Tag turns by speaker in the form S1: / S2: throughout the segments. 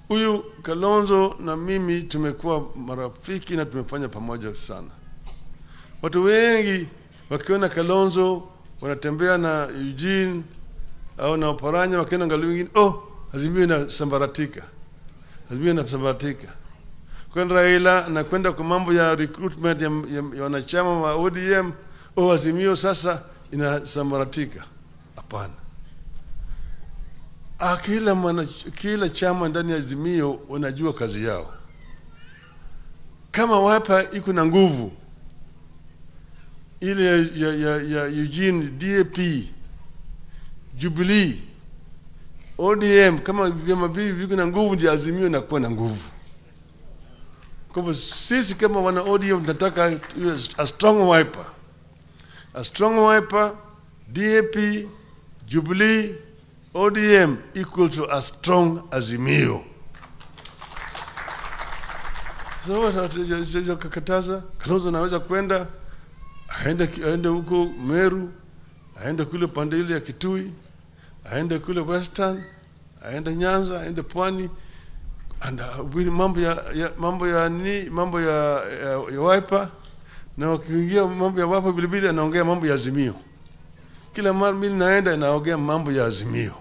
S1: Huyu Kalonzo na mimi tumekuwa marafiki na tumefanya pamoja sana. Watu wengi wakiona Kalonzo wanatembea na Eugene au na Oparanya, wakiona Ngalu wengine, Azimio inasambaratika. Azimio inasambaratika. Kwenda Raila na kwenda kwa mambo ya recruitment ya wanachama wa ODM, Azimio sasa inasambaratika. Hapana. Kila chama ndani ya Azimio wanajua kazi yao. Kama Wiper iko na nguvu ile ya Eugene, DAP, Jubilee, ODM, kama vyama hivi viko na nguvu, ndio Azimio inakuwa na nguvu. Kwa hivyo sisi kama wana ODM tunataka a strong Wiper. A strong Wiper, DAP, Jubilee, ODM equal to a strong Azimio. So kakataza Kalonzo anaweza kwenda aende huko Meru, aende kule pande ile ya Kitui, aende kule Western, aende Nyanza, aende Pwani, mambo ya Wiper, na wakiingia mambo ya Wiper bilibili anaongea mambo ya Azimio. Kila mara mimi naenda naongea mambo ya Azimio.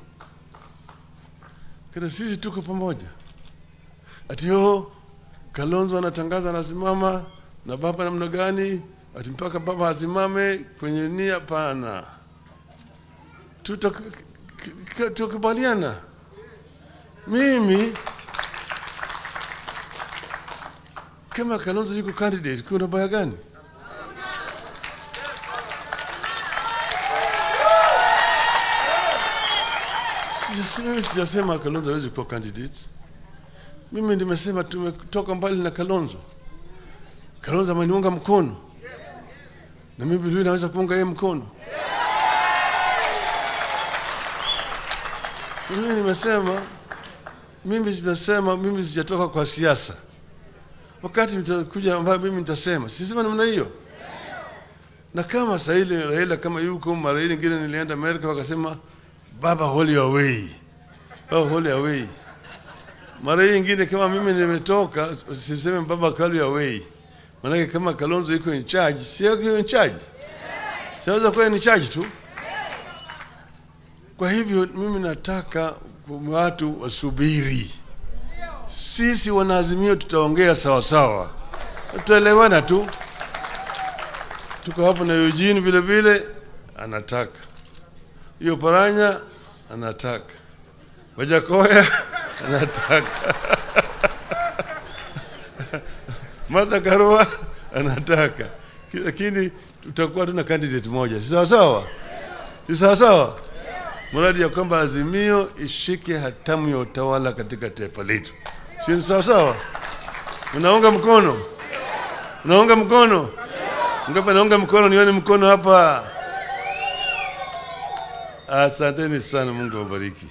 S1: Kana sisi tuko pamoja. Ati Kalonzo anatangaza anasimama na baba namna gani, ati mpaka baba asimame kwenye nia pana. Tutakubaliana. Mimi kama Kalonzo yuko candidate, kuna baya gani? Mimi sijasema Kalonzo hawezi kuwa candidate. Mimi nimesema tumetoka mbali na Kalonzo. Kalonzo ameniunga mkono. Na mimi vile naweza kuunga yeye mkono. Mimi sijatoka kwa siasa. Wakati mtakuja ambapo mimi nitasema, sisema namna hiyo. Na kama saa ile Raila kama yuko mara ile nyingine nilienda Amerika wakasema baba hold your way. Baba hold your way. Mara nyingine kama mimi nimetoka siseme baba hold your way. Maana kama Kalonzo yuko in charge, si yuko in charge. Siweza kuwa in charge tu. Kwa hivyo mimi nataka watu wasubiri. Sisi wana Azimio tutaongea sawa sawa. Tutaelewana tu. Tuko hapo na Eugene vile vile anataka. Hiyo Oparanya anataka. Wajakoya anataka. Martha Karua anataka. Lakini tutakuwa tuna candidate moja. Si sawa sawa? Si sawa sawa? Mradi ya kwamba Azimio ishike hatamu ya utawala katika taifa letu. Si sawa sawa? Unaunga mkono? Unaunga mkono? Ngapa naunga mkono, nione mkono hapa. Asanteni sana, Mungu awabariki.